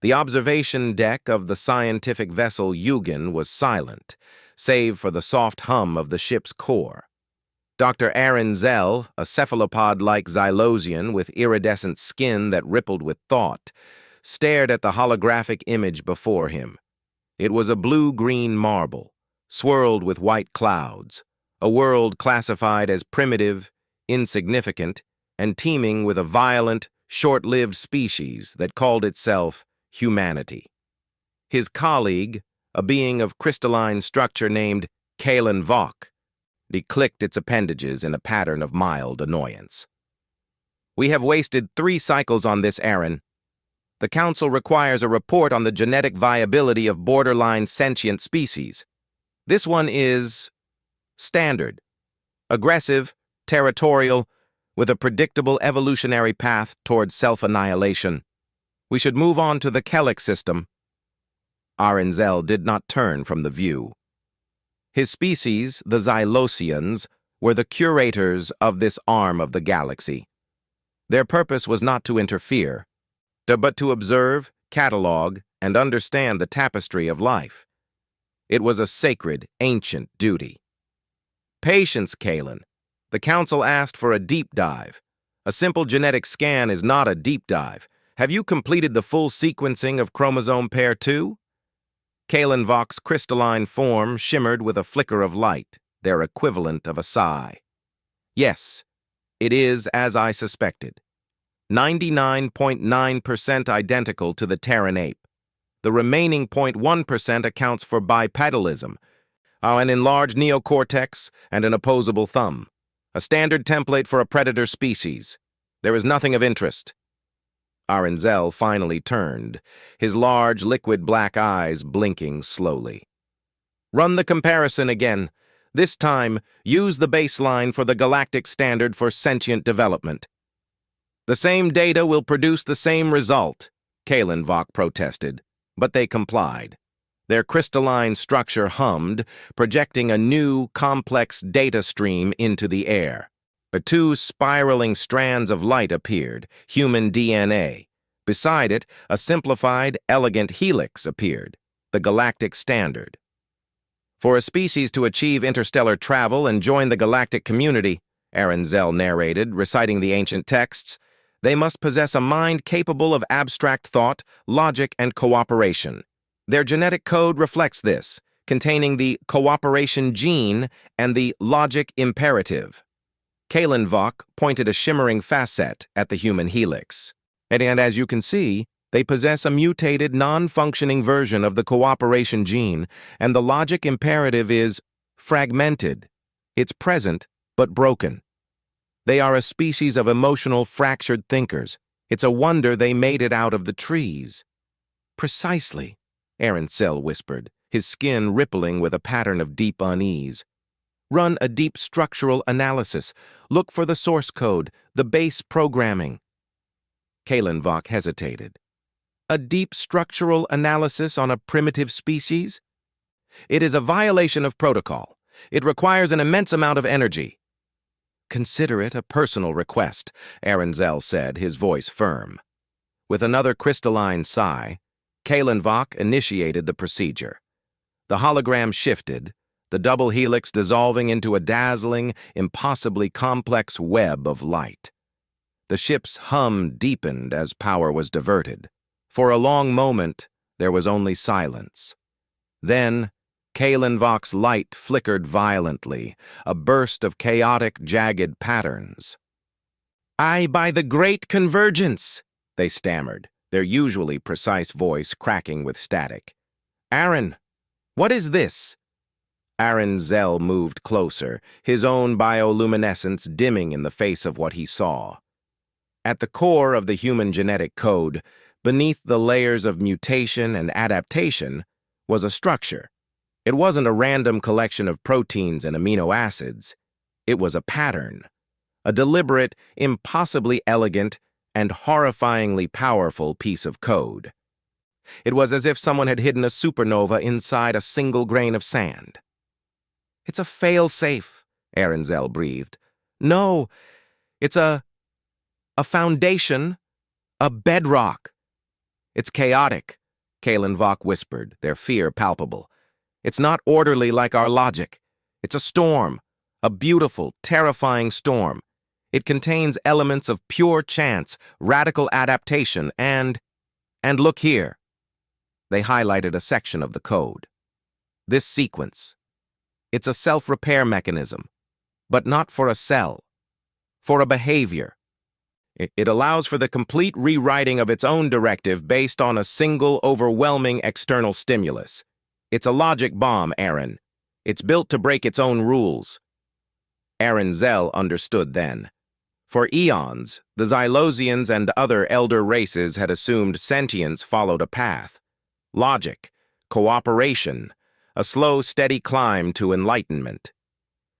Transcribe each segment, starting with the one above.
The observation deck of the scientific vessel Eugen was silent, save for the soft hum of the ship's core. Dr. Aaron Zell, a cephalopod-like Xylosian with iridescent skin that rippled with thought, stared at the holographic image before him. It was a blue-green marble, swirled with white clouds, a world classified as primitive, insignificant, and teeming with a violent, short-lived species that called itself humanity. His colleague, a being of crystalline structure named Kalen Vok, declicked its appendages in a pattern of mild annoyance. "We have wasted 3 cycles on this, Aaron. The Council requires a report on the genetic viability of borderline sentient species. This one is standard, aggressive, territorial, with a predictable evolutionary path towards self-annihilation. We should move on to the Kellic system." Arenzel did not turn from the view. His species, the Xylosians, were the curators of this arm of the galaxy. Their purpose was not to interfere, but to observe, catalog, and understand the tapestry of life. It was a sacred, ancient duty. "Patience, Kalen. The Council asked for a deep dive. A simple genetic scan is not a deep dive. Have you completed the full sequencing of chromosome pair 2? Kalen Vok's crystalline form shimmered with a flicker of light, their equivalent of a sigh. "Yes, it is as I suspected. 99.9% identical to the Terran ape. The remaining 0.1% accounts for bipedalism, an enlarged neocortex, and an opposable thumb. A standard template for a predator species. There is nothing of interest." Arenzel finally turned, his large, liquid black eyes blinking slowly. "Run the comparison again. This time, use the baseline for the galactic standard for sentient development." "The same data will produce the same result," Kalen Vok protested, but they complied. Their crystalline structure hummed, projecting a new, complex data stream into the air. 2 spiraling strands of light appeared, human DNA. Beside it, a simplified, elegant helix appeared, the galactic standard. "For a species to achieve interstellar travel and join the galactic community," Arenzel narrated, reciting the ancient texts, "they must possess a mind capable of abstract thought, logic, and cooperation. Their genetic code reflects this, containing the cooperation gene and the logic imperative." Kalen Vok pointed a shimmering facet at the human helix. And as you can see, they possess a mutated, non-functioning version of the cooperation gene, and the logic imperative is fragmented. It's present, but broken. They are a species of emotional, fractured thinkers. It's a wonder they made it out of the trees. "Precisely," Arenzel whispered, his skin rippling with a pattern of deep unease. "Run a deep structural analysis. Look for the source code, the base programming." Kalen Vok hesitated. "A deep structural analysis on a primitive species? It is a violation of protocol. It requires an immense amount of energy." "Consider it a personal request," Arenzel said, his voice firm. With another crystalline sigh, Kalen Vok initiated the procedure. The hologram shifted, the double helix dissolving into a dazzling, impossibly complex web of light. The ship's hum deepened as power was diverted. For a long moment, there was only silence. Then, Kalen Vok's light flickered violently, a burst of chaotic, jagged patterns. By the great convergence," they stammered, their usually precise voice cracking with static. "Aaron, what is this?" Arenzel moved closer, his own bioluminescence dimming in the face of what he saw. At the core of the human genetic code, beneath the layers of mutation and adaptation, was a structure. It wasn't a random collection of proteins and amino acids. It was a pattern, a deliberate, impossibly elegant, and horrifyingly powerful piece of code. It was as if someone had hidden a supernova inside a single grain of sand. "It's a fail-safe," Arenzel breathed. "No, it's a foundation, a bedrock. It's chaotic, Kalen Vok whispered, their fear palpable. It's not orderly like our logic. It's a storm, a beautiful, terrifying storm. It contains elements of pure chance, radical adaptation, and look here. They highlighted a section of the code. This sequence. It's a self-repair mechanism, but not for a cell, for a behavior. It allows for the complete rewriting of its own directive based on a single, overwhelming external stimulus. It's a logic bomb, Aaron. It's built to break its own rules. Aaron Zell understood then. For eons, the Xylosians and other elder races had assumed sentience followed a path. Logic, cooperation, a slow, steady climb to enlightenment.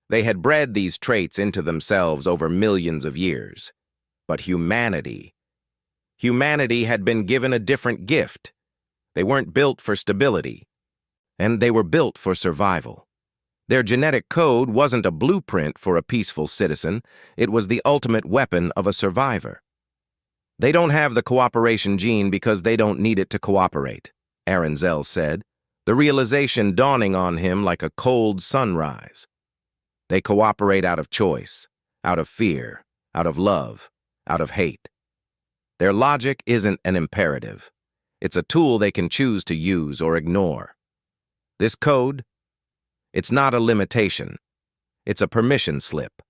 They had bred these traits into themselves over millions of years. But humanity had been given a different gift. They weren't built for stability, and they were built for survival. Their genetic code wasn't a blueprint for a peaceful citizen, it was the ultimate weapon of a survivor. They don't have the cooperation gene because they don't need it to cooperate, Aaron Zell said, the realization dawning on him like a cold sunrise. They cooperate out of choice, out of fear, out of love, out of hate. Their logic isn't an imperative. It's a tool they can choose to use or ignore. This code, it's not a limitation. It's a permission slip.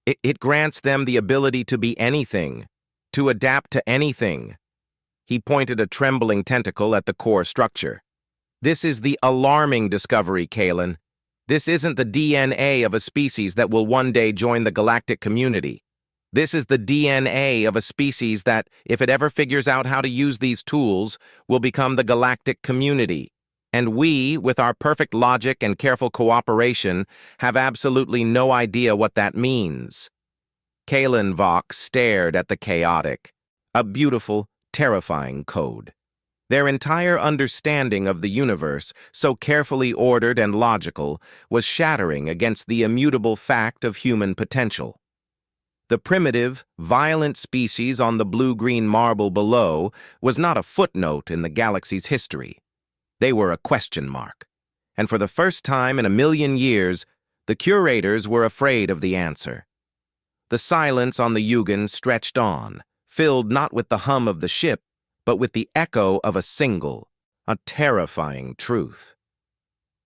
It grants them the ability to be anything, to adapt to anything. He pointed a trembling tentacle at the core structure. This is the alarming discovery, Kalen. This isn't the DNA of a species that will one day join the galactic community. This is the DNA of a species that, if it ever figures out how to use these tools, will become the galactic community. And we, with our perfect logic and careful cooperation, have absolutely no idea what that means. Kalen Vok stared at the chaotic, a beautiful, terrifying code. Their entire understanding of the universe, so carefully ordered and logical, was shattering against the immutable fact of human potential. The primitive, violent species on the blue-green marble below was not a footnote in the galaxy's history. They were a question mark. And for the first time in a million years, the curators were afraid of the answer. The silence on the Yugan stretched on, filled not with the hum of the ship, but with the echo of a single, a terrifying truth.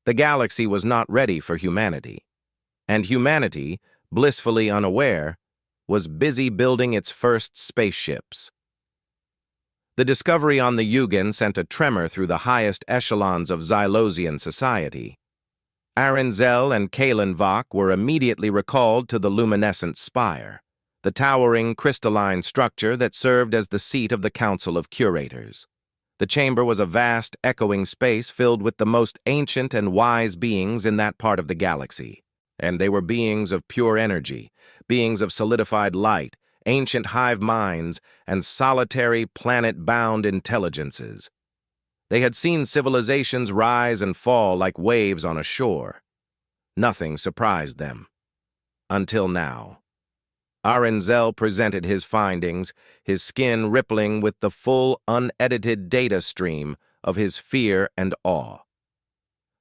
The galaxy was not ready for humanity. And humanity, blissfully unaware, was busy building its first spaceships. The discovery on the Yugan sent a tremor through the highest echelons of Xylosian society. Aaron Zell and Kalen Vok were immediately recalled to the luminescent spire, the towering crystalline structure that served as the seat of the Council of Curators. The chamber was a vast, echoing space filled with the most ancient and wise beings in that part of the galaxy. And they were beings of pure energy, beings of solidified light, ancient hive minds, and solitary planet-bound intelligences. They had seen civilizations rise and fall like waves on a shore. Nothing surprised them. Until now. Aaron Zell presented his findings, his skin rippling with the full, unedited data stream of his fear and awe.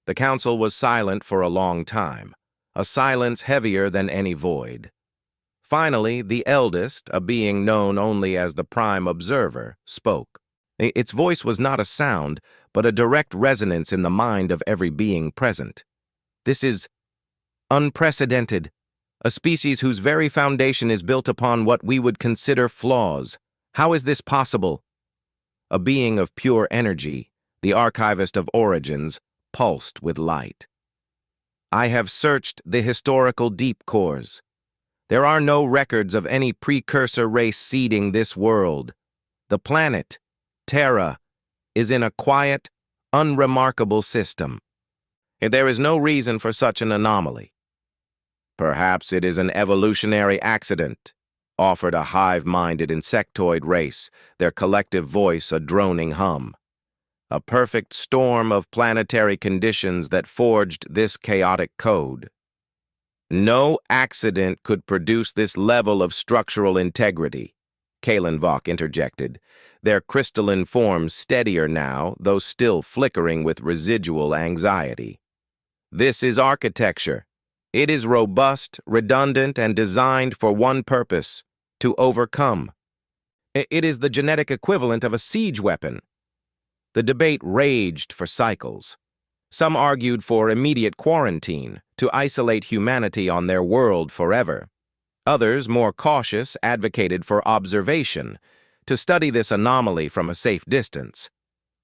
The council was silent for a long time, a silence heavier than any void. Finally, the eldest, a being known only as the Prime Observer, spoke. Its voice was not a sound, but a direct resonance in the mind of every being present. This is unprecedented, a species whose very foundation is built upon what we would consider flaws. How is this possible? A being of pure energy, the archivist of origins, pulsed with light. I have searched the historical deep cores. There are no records of any precursor race seeding this world. The planet, Terra, is in a quiet, unremarkable system. There is no reason for such an anomaly. Perhaps it is an evolutionary accident, offered a hive-minded insectoid race, their collective voice a droning hum. A perfect storm of planetary conditions that forged this chaotic code. No accident could produce this level of structural integrity, Kalenvok interjected, their crystalline forms steadier now, though still flickering with residual anxiety. This is architecture. It is robust, redundant, and designed for one purpose: to overcome. It is the genetic equivalent of a siege weapon. The debate raged for cycles. Some argued for immediate quarantine, to isolate humanity on their world forever. Others, more cautious, advocated for observation, to study this anomaly from a safe distance.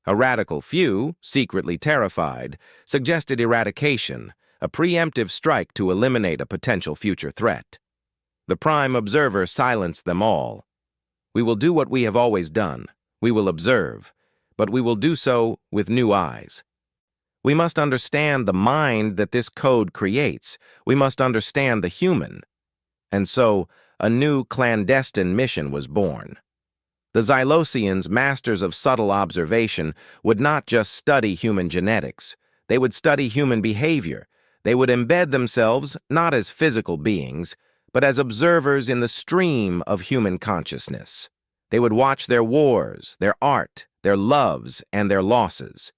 A radical few, secretly terrified, suggested eradication, a preemptive strike to eliminate a potential future threat. The prime observer silenced them all. We will do what we have always done. We will observe, but we will do so with new eyes. We must understand the mind that this code creates. We must understand the human. And so, a new clandestine mission was born. The Xylosians, masters of subtle observation, would not just study human genetics. They would study human behavior. They would embed themselves not as physical beings, but as observers in the stream of human consciousness. They would watch their wars, their art, their loves, and their losses.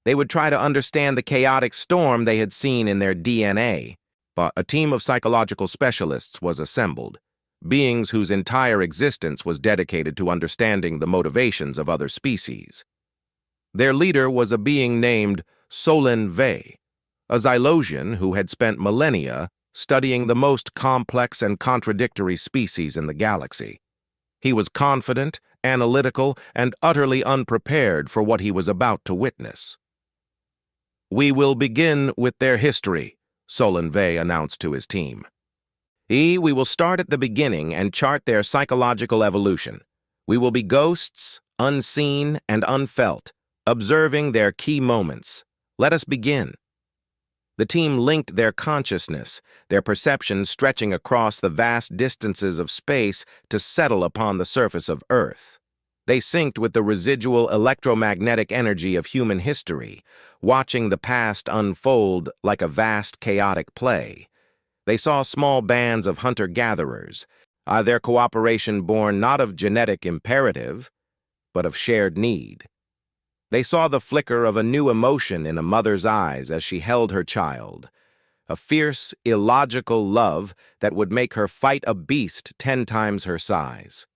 They would try to understand the chaotic storm they had seen in their DNA. But a team of psychological specialists was assembled, beings whose entire existence was dedicated to understanding the motivations of other species. Their leader was a being named Solen Vey, a Xylosian who had spent millennia studying the most complex and contradictory species in the galaxy. He was confident, analytical, and utterly unprepared for what he was about to witness. "We will begin with their history," Solen Vey announced to his team. We will start at the beginning and chart their psychological evolution. We will be ghosts, unseen and unfelt, observing their key moments. Let us begin." The team linked their consciousness, their perceptions stretching across the vast distances of space to settle upon the surface of Earth. They synced with the residual electromagnetic energy of human history, watching the past unfold like a vast chaotic play. They saw small bands of hunter-gatherers, their cooperation born not of genetic imperative, but of shared need. They saw the flicker of a new emotion in a mother's eyes as she held her child, a fierce, illogical love that would make her fight a beast 10 times her size.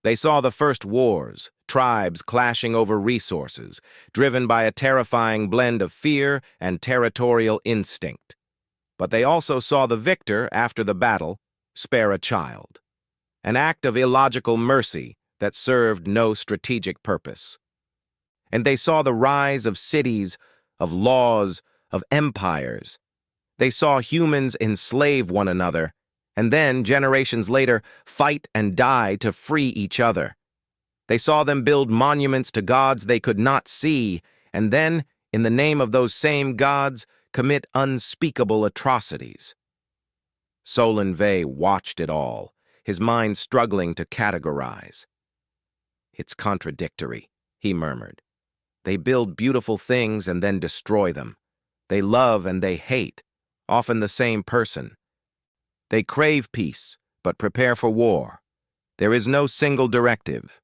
They saw the first wars, tribes clashing over resources, driven by a terrifying blend of fear and territorial instinct. But they also saw the victor, after the battle, spare a child, an act of illogical mercy that served no strategic purpose. And they saw the rise of cities, of laws, of empires. They saw humans enslave one another, and then, generations later, fight and die to free each other. They saw them build monuments to gods they could not see, and then, in the name of those same gods, commit unspeakable atrocities. Solen Vey watched it all, his mind struggling to categorize. "It's contradictory," he murmured. "They build beautiful things and then destroy them. They love and they hate, often the same person. They crave peace, but prepare for war. There is no single directive.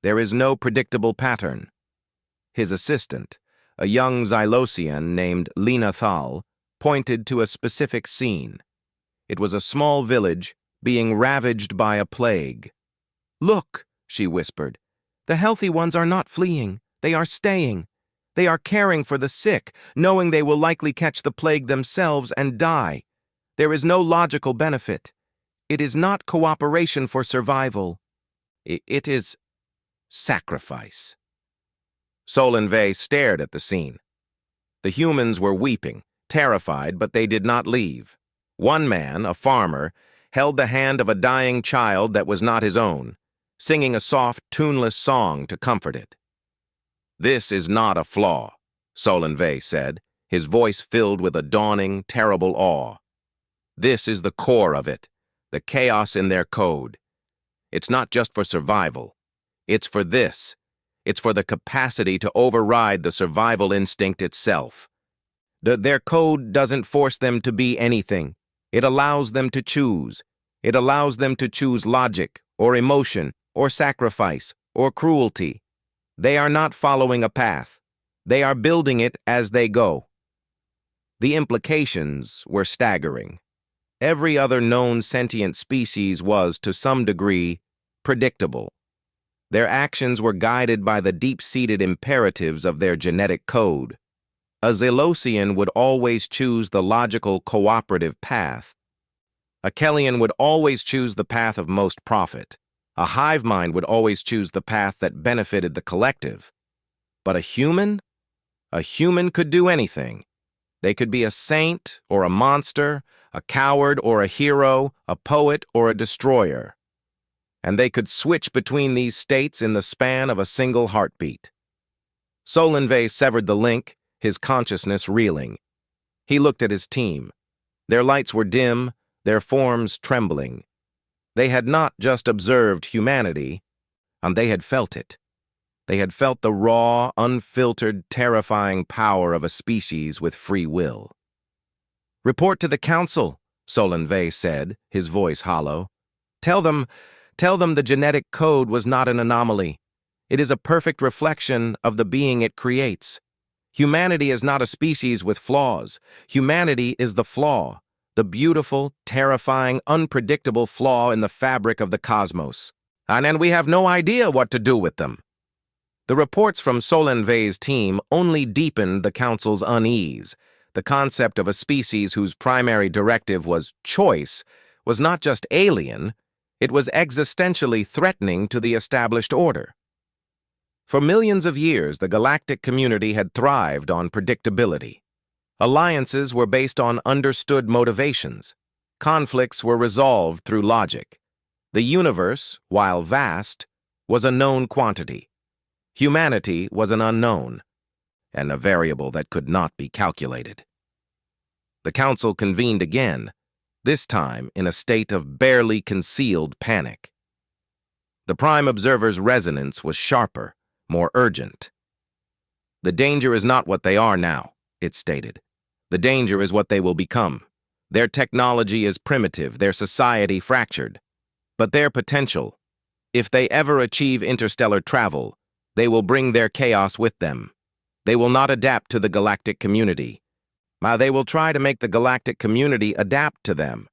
There is no predictable pattern." His assistant, a young Xylosian named Lena Thal, pointed to a specific scene. It was a small village being ravaged by a plague. "Look," she whispered, "the healthy ones are not fleeing. They are staying. They are caring for the sick, knowing they will likely catch the plague themselves and die. There is no logical benefit. It is not cooperation for survival. It is sacrifice." Solen Vey stared at the scene. The humans were weeping, terrified, but they did not leave. One man, a farmer, held the hand of a dying child that was not his own, singing a soft, tuneless song to comfort it. "This is not a flaw," Solen Vey said, his voice filled with a dawning, terrible awe. "This is the core of it, the chaos in their code. It's not just for survival. It's for this. It's for the capacity to override the survival instinct itself. Their code doesn't force them to be anything. It allows them to choose. It allows them to choose logic, or emotion, or sacrifice or cruelty. They are not following a path. They are building it as they go. The implications were staggering. Every other known sentient species was, to some degree, predictable. Their actions were guided by the deep-seated imperatives of their genetic code. A Zelosian would always choose the logical cooperative path. A Kellian would always choose the path of most profit. A hive mind would always choose the path that benefited the collective. But a human could do anything. They could be a saint or a monster, a coward or a hero, a poet or a destroyer. And they could switch between these states in the span of a single heartbeat. Solenve severed the link, his consciousness reeling. He looked at his team. Their lights were dim, their forms trembling. They had not just observed humanity, and they had felt it. They had felt the raw, unfiltered, terrifying power of a species with free will. "Report to the council," Solenve said, his voice hollow. Tell them the genetic code was not an anomaly. It is a perfect reflection of the being it creates. Humanity is not a species with flaws. Humanity is the flaw, the beautiful, terrifying, unpredictable flaw in the fabric of the cosmos. And we have no idea what to do with them. The reports from Solenve's team only deepened the council's unease. The concept of a species whose primary directive was choice was not just alien, it was existentially threatening to the established order. For millions of years, the galactic community had thrived on predictability. Alliances were based on understood motivations. Conflicts were resolved through logic. The universe, while vast, was a known quantity. Humanity was an unknown, and a variable that could not be calculated. The council convened again, this time in a state of barely concealed panic. The Prime Observer's resonance was sharper, more urgent. "The danger is not what they are now," it stated. "The danger is what they will become. Their technology is primitive, their society fractured. But their potential, if they ever achieve interstellar travel, they will bring their chaos with them. They will not adapt to the galactic community. They will try to make the galactic community adapt to them."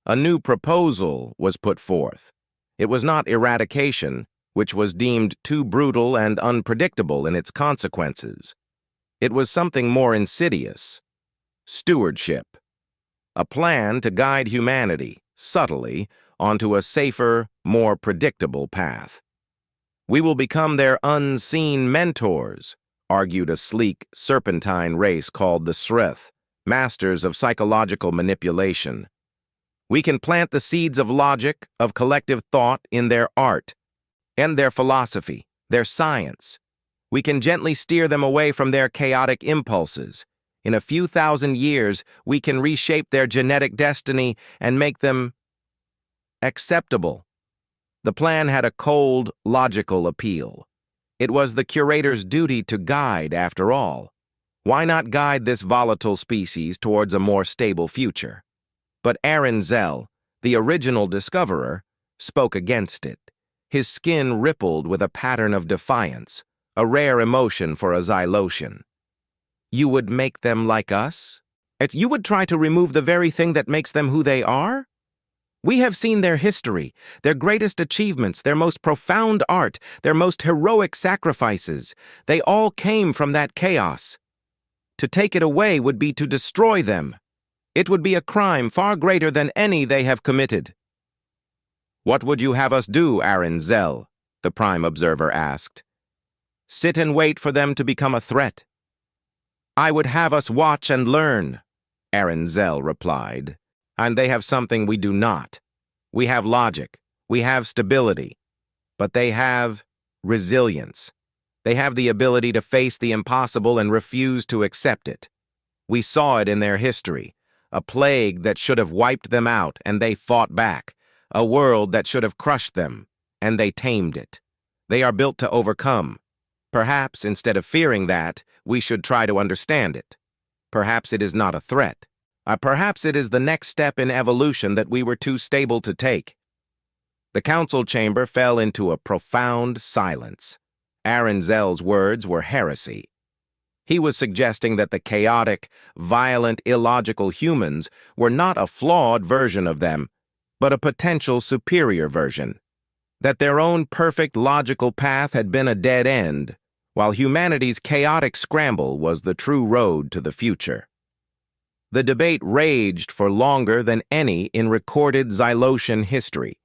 A new proposal was put forth. It was not eradication, which was deemed too brutal and unpredictable in its consequences. It was something more insidious. Stewardship. A plan to guide humanity, subtly, onto a safer, more predictable path. "We will become their unseen mentors," argued a sleek, serpentine race called the Srith, masters of psychological manipulation. "We can plant the seeds of logic, of collective thought in their art, and their philosophy, their science. We can gently steer them away from their chaotic impulses. In a few thousand years, we can reshape their genetic destiny and make them acceptable." The plan had a cold, logical appeal. It was the curator's duty to guide, after all. Why not guide this volatile species towards a more stable future? But Aaron Zell, the original discoverer, spoke against it. His skin rippled with a pattern of defiance, a rare emotion for a Xylosian. "You would make them like us? You would try to remove the very thing that makes them who they are? We have seen their history, their greatest achievements, their most profound art, their most heroic sacrifices. They all came from that chaos. To take it away would be to destroy them. It would be a crime far greater than any they have committed." "What would you have us do, Aaron Zell?" the Prime Observer asked. "Sit and wait for them to become a threat." "I would have us watch and learn," Aaron Zell replied. "And they have something we do not. We have logic. We have stability. But they have resilience. They have the ability to face the impossible and refuse to accept it. We saw it in their history. A plague that should have wiped them out, and they fought back. A world that should have crushed them, and they tamed it. They are built to overcome. Perhaps, instead of fearing that, we should try to understand it. Perhaps it is not a threat. Perhaps it is the next step in evolution that we were too stable to take." The council chamber fell into a profound silence. Aranzel's words were heresy. He was suggesting that the chaotic, violent, illogical humans were not a flawed version of them, but a potential superior version. That their own perfect logical path had been a dead end, while humanity's chaotic scramble was the true road to the future. The debate raged for longer than any in recorded Xylosian history,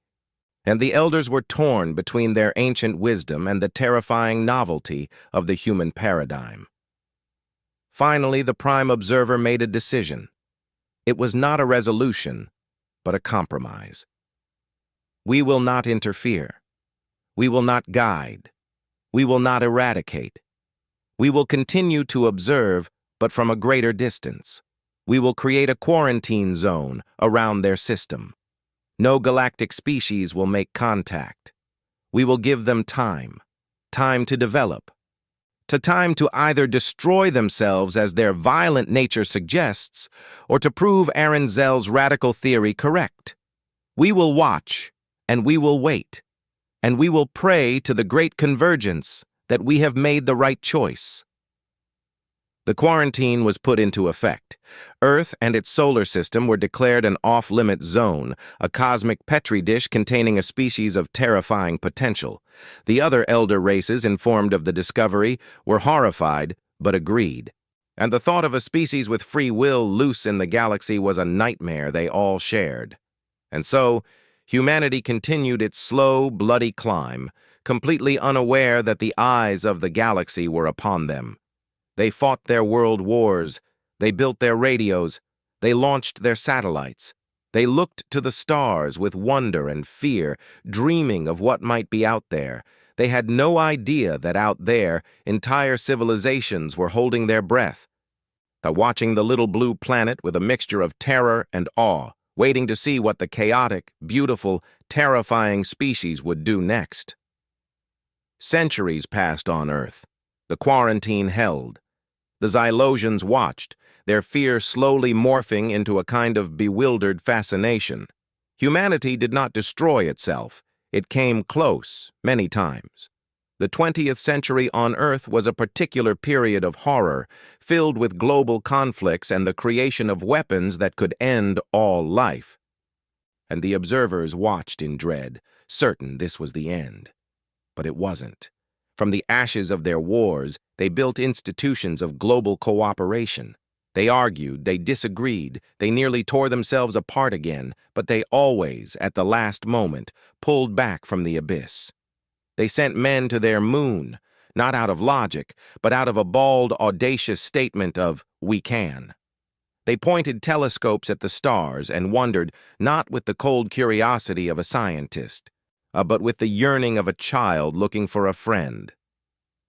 and the elders were torn between their ancient wisdom and the terrifying novelty of the human paradigm. Finally, the Prime Observer made a decision. It was not a resolution, but a compromise. We will not interfere. We will not guide. We will not eradicate. We will continue to observe, but from a greater distance. We will create a quarantine zone around their system. No galactic species will make contact. We will give them time to develop, time to either destroy themselves as their violent nature suggests, or to prove Aranzel's radical theory correct. We will watch, and we will wait, and we will pray to the great convergence that we have made the right choice. The quarantine was put into effect. Earth and its solar system were declared an off-limit zone, a cosmic petri dish containing a species of terrifying potential. The other elder races informed of the discovery were horrified, but agreed. And the thought of a species with free will loose in the galaxy was a nightmare they all shared. And so, humanity continued its slow, bloody climb, completely unaware that the eyes of the galaxy were upon them. They fought their world wars, they built their radios, they launched their satellites. They looked to the stars with wonder and fear, dreaming of what might be out there. They had no idea that out there, entire civilizations were holding their breath, watching the little blue planet with a mixture of terror and awe, waiting to see what the chaotic, beautiful, terrifying species would do next. Centuries passed on Earth. The quarantine held. The Xylosians watched, their fear slowly morphing into a kind of bewildered fascination. Humanity did not destroy itself. It came close, many times. The 20th century on Earth was a particular period of horror, filled with global conflicts and the creation of weapons that could end all life. And the observers watched in dread, certain this was the end. But it wasn't. From the ashes of their wars, they built institutions of global cooperation. They argued, they disagreed, they nearly tore themselves apart again, but they always, at the last moment, pulled back from the abyss. They sent men to their moon, not out of logic, but out of a bald, audacious statement of, "We can." They pointed telescopes at the stars and wondered, not with the cold curiosity of a scientist, but with the yearning of a child looking for a friend.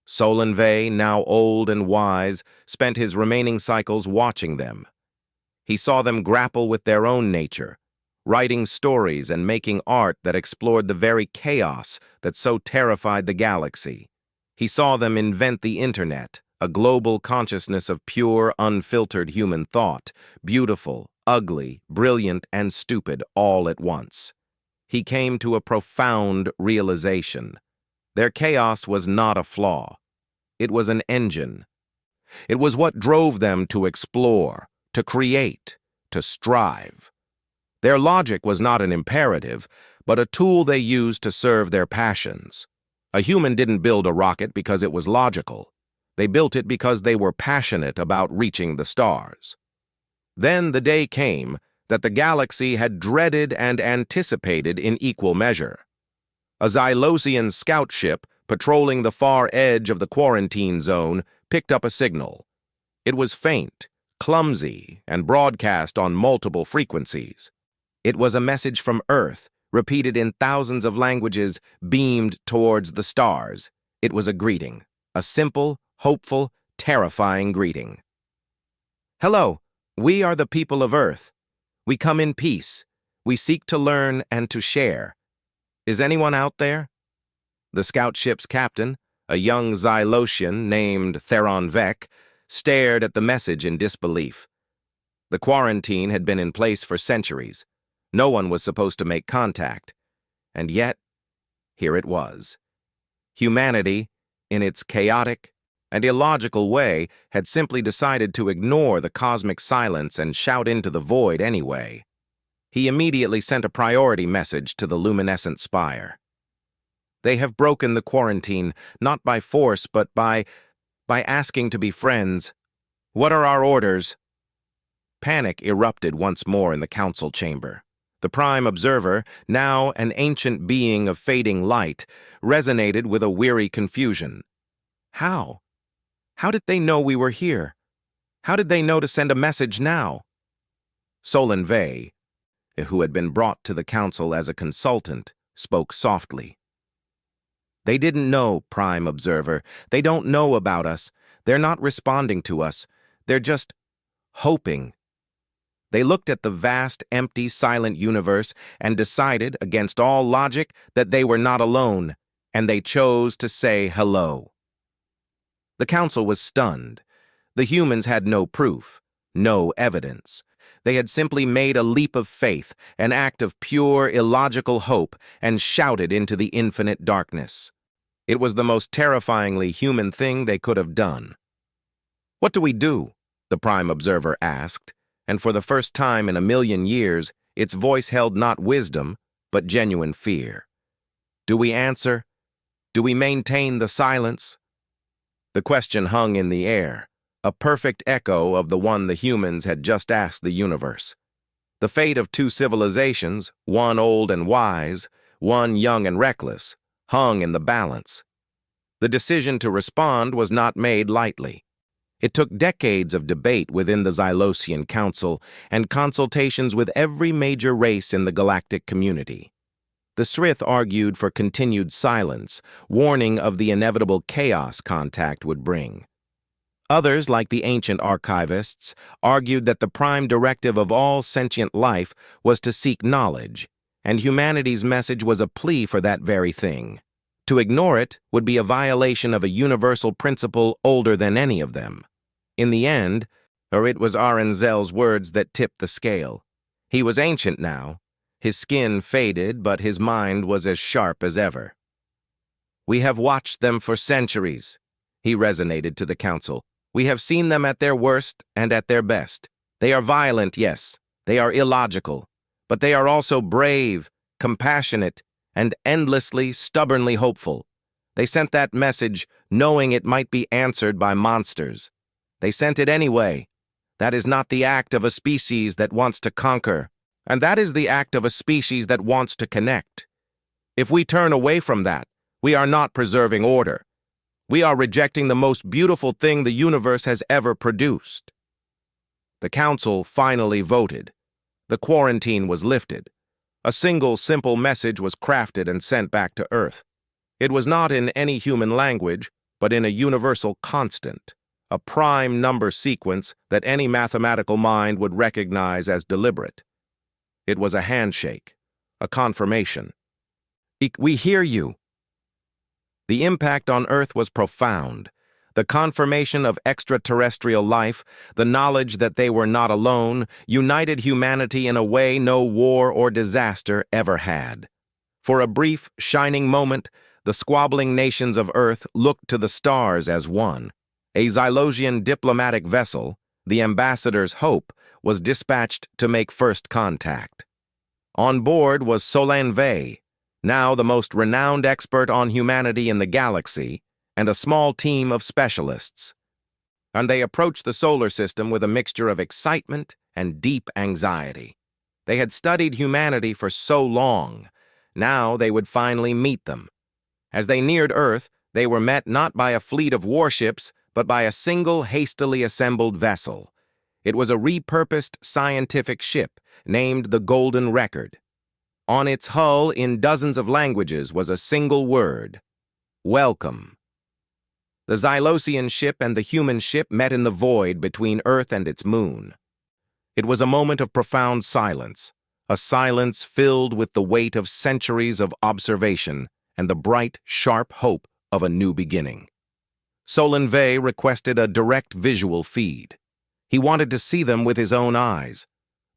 Solanvey, now old and wise, spent his remaining cycles watching them. He saw them grapple with their own nature, writing stories and making art that explored the very chaos that so terrified the galaxy. He saw them invent the internet, a global consciousness of pure, unfiltered human thought, beautiful, ugly, brilliant, and stupid all at once. He came to a profound realization. Their chaos was not a flaw. It was an engine. It was what drove them to explore, to create, to strive. Their logic was not an imperative, but a tool they used to serve their passions. A human didn't build a rocket because it was logical. They built it because they were passionate about reaching the stars. Then the day came that the galaxy had dreaded and anticipated in equal measure. A Xylosian scout ship, patrolling the far edge of the quarantine zone, picked up a signal. It was faint, clumsy, and broadcast on multiple frequencies. It was a message from Earth, repeated in thousands of languages, beamed towards the stars. It was a greeting, a simple, hopeful, terrifying greeting. "Hello, we are the people of Earth. We come in peace. We seek to learn and to share. Is anyone out there?" The scout ship's captain, a young Xylosian named Theron Vec, stared at the message in disbelief. The quarantine had been in place for centuries. No one was supposed to make contact. And yet, here it was. Humanity, in its chaotic and illogical way, had simply decided to ignore the cosmic silence and shout into the void anyway. He immediately sent a priority message to the luminescent spire. They have broken the quarantine, not by force, but by asking to be friends. What are our orders? Panic erupted once more in the council chamber. The prime observer, now an ancient being of fading light, resonated with a weary confusion. How? How did they know we were here? How did they know to send a message now? Solon Vey, who had been brought to the council as a consultant, spoke softly. They didn't know, Prime Observer. They don't know about us. They're not responding to us. They're just hoping. They looked at the vast, empty, silent universe and decided, against all logic, that they were not alone, and they chose to say hello. The council was stunned. The humans had no proof, no evidence. They had simply made a leap of faith, an act of pure, illogical hope, and shouted into the infinite darkness. It was the most terrifyingly human thing they could have done. "What do we do?" the Prime Observer asked, and for the first time in a million years, its voice held not wisdom, but genuine fear. "Do we answer? Do we maintain the silence?" The question hung in the air, a perfect echo of the one the humans had just asked the universe. The fate of two civilizations, one old and wise, one young and reckless, hung in the balance. The decision to respond was not made lightly. It took decades of debate within the Xylosian Council and consultations with every major race in the galactic community. The Srith argued for continued silence, warning of the inevitable chaos contact would bring. Others, like the ancient archivists, argued that the prime directive of all sentient life was to seek knowledge, and humanity's message was a plea for that very thing. To ignore it would be a violation of a universal principle older than any of them. In the end, or it was Arenzel's words that tipped the scale. He was ancient now. His skin faded, but his mind was as sharp as ever. "We have watched them for centuries," he resonated to the council. "We have seen them at their worst and at their best. They are violent, yes. They are illogical. But they are also brave, compassionate, and endlessly, stubbornly hopeful. They sent that message knowing it might be answered by monsters. They sent it anyway. That is not the act of a species that wants to conquer, and that is the act of a species that wants to connect. If we turn away from that, we are not preserving order. We are rejecting the most beautiful thing the universe has ever produced." The council finally voted. The quarantine was lifted. A single, simple message was crafted and sent back to Earth. It was not in any human language, but in a universal constant, a prime number sequence that any mathematical mind would recognize as deliberate. It was a handshake, a confirmation. "We hear you." The impact on Earth was profound. The confirmation of extraterrestrial life, the knowledge that they were not alone, united humanity in a way no war or disaster ever had. For a brief, shining moment, the squabbling nations of Earth looked to the stars as one. A Xylosian diplomatic vessel, the ambassador's Hope, was dispatched to make first contact. On board was Solon Vey, now the most renowned expert on humanity in the galaxy, and a small team of specialists. And they approached the solar system with a mixture of excitement and deep anxiety. They had studied humanity for so long. Now they would finally meet them. As they neared Earth, they were met not by a fleet of warships, but by a single hastily assembled vessel. It was a repurposed scientific ship named the Golden Record. On its hull, in dozens of languages, was a single word: welcome. The Xylosian ship and the human ship met in the void between Earth and its moon. It was a moment of profound silence, a silence filled with the weight of centuries of observation and the bright, sharp hope of a new beginning. Solon Vey requested a direct visual feed. He wanted to see them with his own eyes.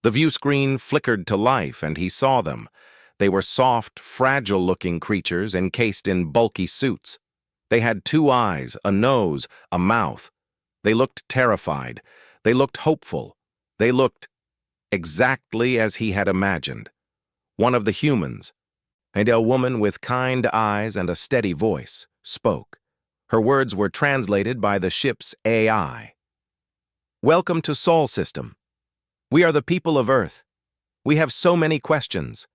The view screen flickered to life, and he saw them. They were soft, fragile-looking creatures encased in bulky suits. They had 2 eyes, a nose, a mouth. They looked terrified. They looked hopeful. They looked exactly as he had imagined. One of the humans, and a woman with kind eyes and a steady voice, spoke. Her words were translated by the ship's AI. "Welcome to Sol System. We are the people of Earth. We have so many questions."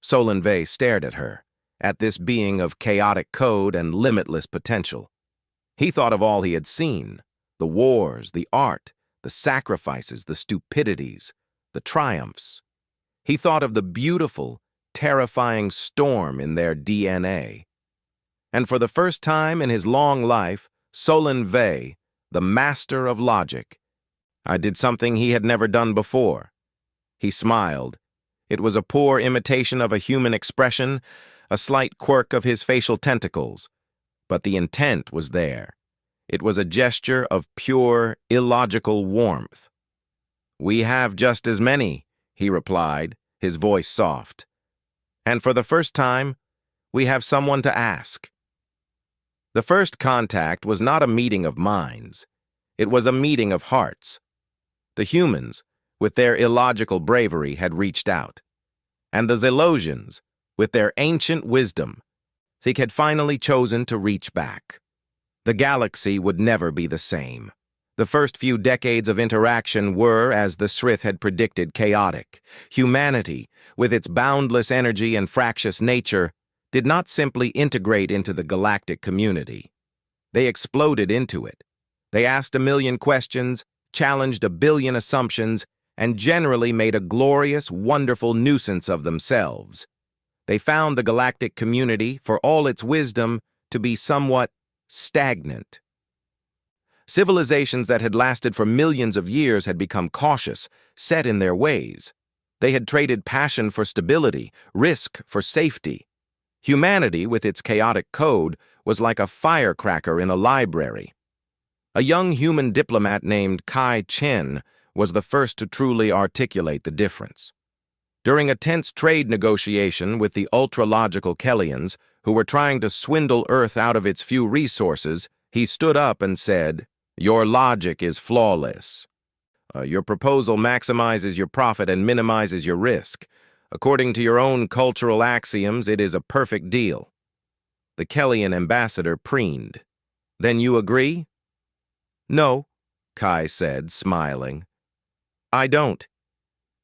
Solon Vey stared at her, at this being of chaotic code and limitless potential. He thought of all he had seen, the wars, the art, the sacrifices, the stupidities, the triumphs. He thought of the beautiful, terrifying storm in their DNA. And for the first time in his long life, Solon Vey, the master of logic, did something he had never done before. He smiled. It was a poor imitation of a human expression, a slight quirk of his facial tentacles, but the intent was there. It was a gesture of pure, illogical warmth. "We have just as many," he replied, his voice soft. "And for the first time, we have someone to ask." The first contact was not a meeting of minds. It was a meeting of hearts. The humans, with their illogical bravery, had reached out. And the Zelosians, with their ancient wisdom, had finally chosen to reach back. The galaxy would never be the same. The first few decades of interaction were, as the Srith had predicted, chaotic. Humanity, with its boundless energy and fractious nature, did not simply integrate into the galactic community. They exploded into it. They asked a million questions, challenged a billion assumptions, and generally made a glorious, wonderful nuisance of themselves. They found the galactic community, for all its wisdom, to be somewhat stagnant. Civilizations that had lasted for millions of years had become cautious, set in their ways. They had traded passion for stability, risk for safety. Humanity, with its chaotic code, was like a firecracker in a library. A young human diplomat named Kai Chen was the first to truly articulate the difference. During a tense trade negotiation with the ultra-logical Kellians, who were trying to swindle Earth out of its few resources, he stood up and said, "Your logic is flawless. Your proposal maximizes your profit and minimizes your risk. According to your own cultural axioms, it is a perfect deal." The Kellian ambassador preened. "Then you agree?" "No," Kai said, smiling. "I don't.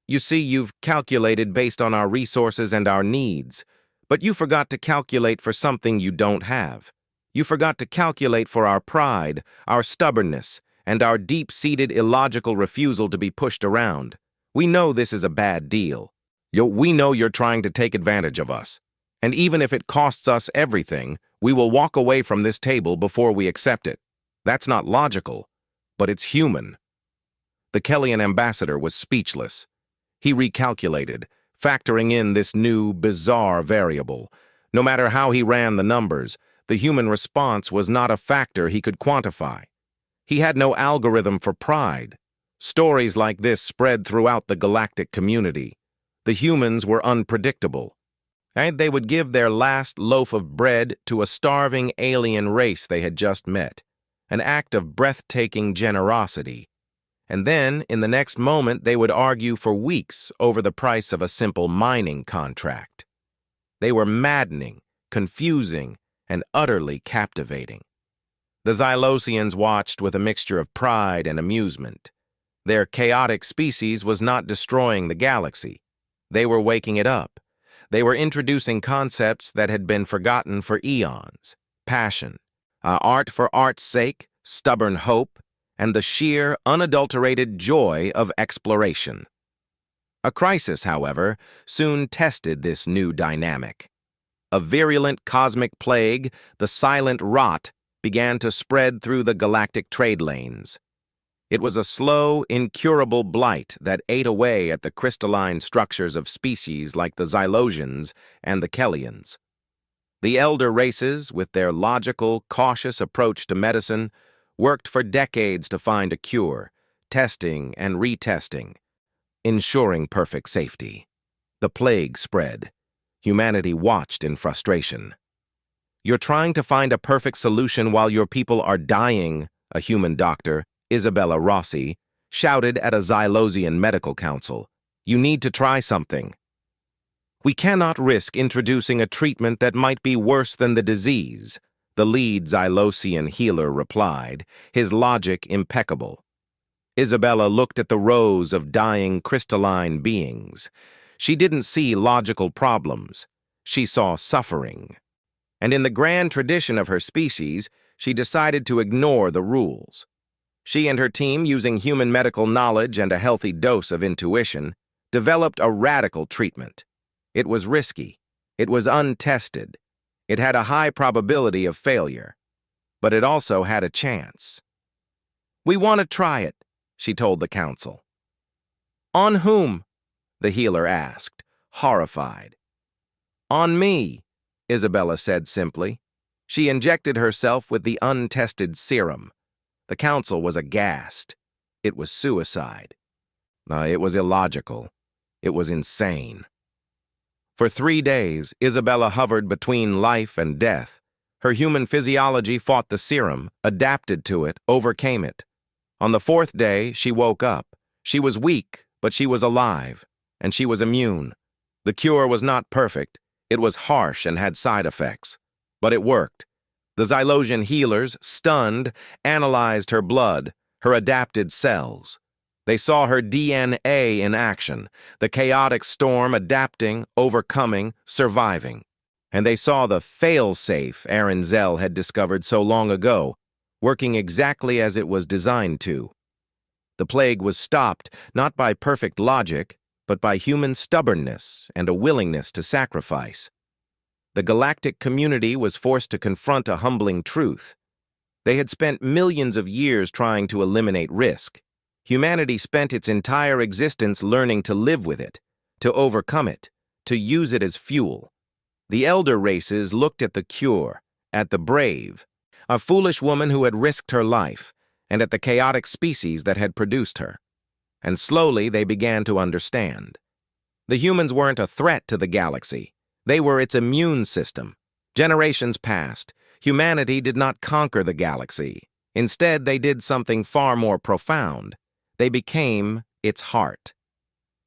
You see, you've calculated based on our resources and our needs, but you forgot to calculate for something you don't have. You forgot to calculate for our pride, our stubbornness, and our deep-seated illogical refusal to be pushed around. We know this is a bad deal. We know you're trying to take advantage of us. And even if it costs us everything, we will walk away from this table before we accept it. That's not logical, but it's human." The Kellian ambassador was speechless. He recalculated, factoring in this new, bizarre variable. No matter how he ran the numbers, the human response was not a factor he could quantify. He had no algorithm for pride. Stories like this spread throughout the galactic community. The humans were unpredictable, and they would give their last loaf of bread to a starving alien race they had just met, an act of breathtaking generosity. And then, in the next moment, they would argue for weeks over the price of a simple mining contract. They were maddening, confusing, and utterly captivating. The Xylosians watched with a mixture of pride and amusement. Their chaotic species was not destroying the galaxy. They were waking it up. They were introducing concepts that had been forgotten for eons: passion, art for art's sake, stubborn hope, and the sheer, unadulterated joy of exploration. A crisis, however, soon tested this new dynamic. A virulent cosmic plague, the silent rot, began to spread through the galactic trade lanes. It was a slow, incurable blight that ate away at the crystalline structures of species like the Xylosians and the Kellians. The elder races, with their logical, cautious approach to medicine, worked for decades to find a cure, testing and retesting, ensuring perfect safety. The plague spread. Humanity watched in frustration. "You're trying to find a perfect solution while your people are dying," a human doctor, Isabella Rossi, shouted at a Xylosian medical council. "You need to try something." "We cannot risk introducing a treatment that might be worse than the disease," the lead Xylosian healer replied, his logic impeccable. Isabella looked at the rows of dying crystalline beings. She didn't see logical problems. She saw suffering. And in the grand tradition of her species, she decided to ignore the rules. She and her team, using human medical knowledge and a healthy dose of intuition, developed a radical treatment. It was risky. It was untested. It had a high probability of failure. But it also had a chance. "We want to try it," she told the council. "On whom?" the healer asked, horrified. "On me," Isabella said simply. She injected herself with the untested serum. The council was aghast. It was suicide. It was illogical. It was insane. For 3 days, Isabella hovered between life and death. Her human physiology fought the serum, adapted to it, overcame it. On the 4th day, she woke up. She was weak, but she was alive, and she was immune. The cure was not perfect. It was harsh and had side effects. But it worked. The Xylosian healers, stunned, analyzed her blood, her adapted cells. They saw her DNA in action, the chaotic storm adapting, overcoming, surviving. And they saw the fail-safe Aaron Zell had discovered so long ago, working exactly as it was designed to. The plague was stopped not by perfect logic, but by human stubbornness and a willingness to sacrifice. The galactic community was forced to confront a humbling truth. They had spent millions of years trying to eliminate risk. Humanity spent its entire existence learning to live with it, to overcome it, to use it as fuel. The elder races looked at the cure, at the brave, a foolish woman who had risked her life, and at the chaotic species that had produced her. And slowly they began to understand. The humans weren't a threat to the galaxy. They were its immune system. Generations passed. Humanity did not conquer the galaxy. Instead, they did something far more profound. They became its heart.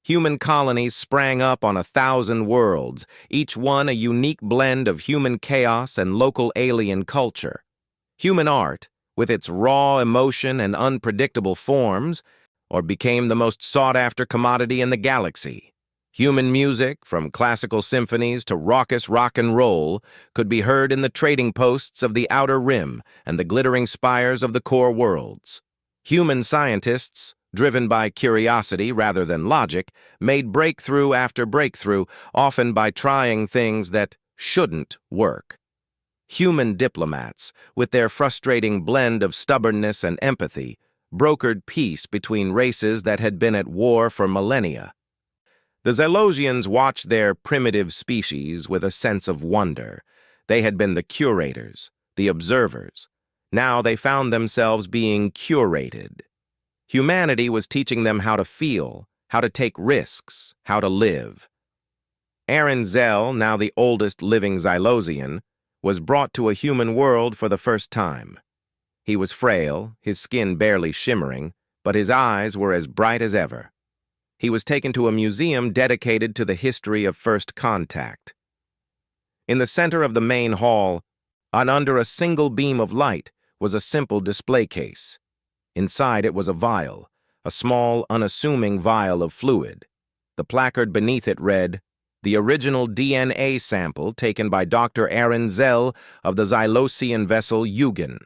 Human colonies sprang up on 1,000 worlds, each one a unique blend of human chaos and local alien culture. Human art, with its raw emotion and unpredictable forms, became the most sought-after commodity in the galaxy. Human music, from classical symphonies to raucous rock and roll, could be heard in the trading posts of the Outer Rim and the glittering spires of the core worlds. Human scientists, driven by curiosity rather than logic, made breakthrough after breakthrough, often by trying things that shouldn't work. Human diplomats, with their frustrating blend of stubbornness and empathy, brokered peace between races that had been at war for millennia. The Xylosians watched their primitive species with a sense of wonder. They had been the curators, the observers. Now they found themselves being curated. Humanity was teaching them how to feel, how to take risks, how to live. Aaron Zell, now the oldest living Xylosian, was brought to a human world for the first time. He was frail, his skin barely shimmering, but his eyes were as bright as ever. He was taken to a museum dedicated to the history of first contact. In the center of the main hall, and under a single beam of light, was a simple display case. Inside it was a vial, a small, unassuming vial of fluid. The placard beneath it read, "The original DNA sample taken by Dr. Aaron Zell of the Xylosian vessel Yugen."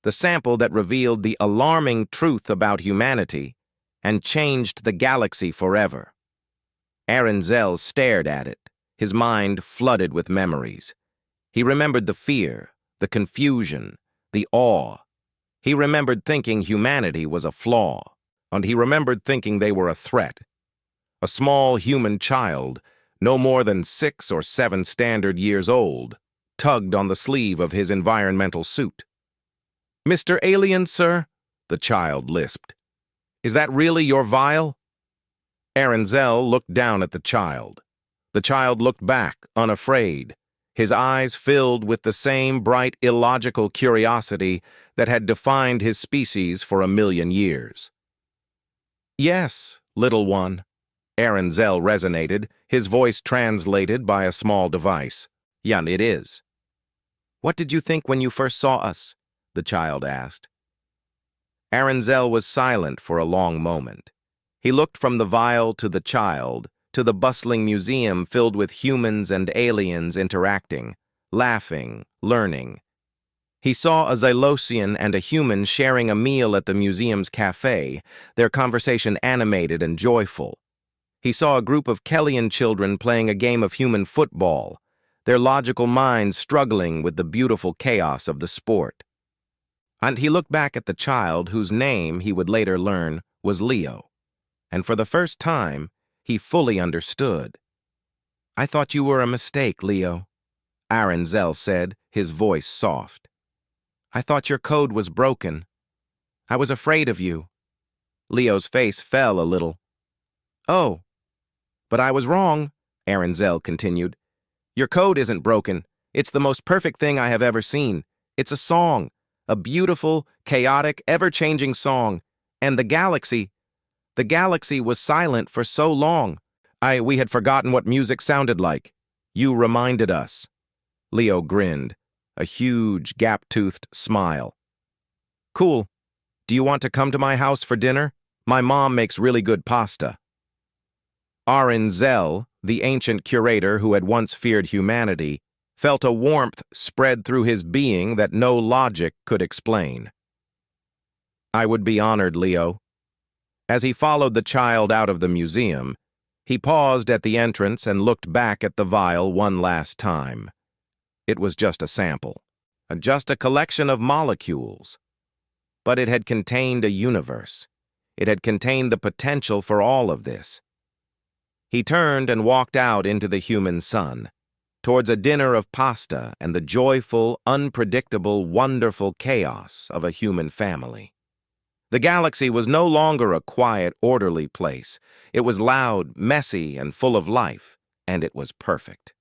The sample that revealed the alarming truth about humanity and changed the galaxy forever. Aaron Zell stared at it, his mind flooded with memories. He remembered the fear, the confusion, the awe. He remembered thinking humanity was a flaw, and he remembered thinking they were a threat. A small human child, no more than 6 or 7 standard years old, tugged on the sleeve of his environmental suit. "Mr. Alien, sir?" the child lisped. "Is that really your vial?" Aaron Zell looked down at the child. The child looked back, unafraid, his eyes filled with the same bright, illogical curiosity that had defined his species for 1,000,000 years. "Yes, little one," Aranzel resonated, his voice translated by a small device. "Yan, it is." "What did you think when you first saw us?" the child asked. Aranzel was silent for a long moment. He looked from the vial to the child, to the bustling museum filled with humans and aliens interacting, laughing, learning. He saw a Xylosian and a human sharing a meal at the museum's cafe, their conversation animated and joyful. He saw a group of Kellyan children playing a game of human football, their logical minds struggling with the beautiful chaos of the sport. And he looked back at the child whose name, he would later learn, was Leo. And for the first time, he fully understood. "I thought you were a mistake, Leo," Aranzel said, his voice soft. "I thought your code was broken. I was afraid of you." Leo's face fell a little. "Oh, but I was wrong," Aranzel continued. "Your code isn't broken. It's the most perfect thing I have ever seen. It's a song, a beautiful, chaotic, ever-changing song. And the galaxy was silent for so long. We had forgotten what music sounded like. You reminded us." Leo grinned, a huge, gap-toothed smile. "Cool. Do you want to come to my house for dinner? My mom makes really good pasta." Aranzel, the ancient curator who had once feared humanity, felt a warmth spread through his being that no logic could explain. "I would be honored, Leo." As he followed the child out of the museum, he paused at the entrance and looked back at the vial one last time. It was just a sample, just a collection of molecules. But it had contained a universe. It had contained the potential for all of this. He turned and walked out into the human sun, towards a dinner of pasta and the joyful, unpredictable, wonderful chaos of a human family. The galaxy was no longer a quiet, orderly place. It was loud, messy, and full of life, and it was perfect.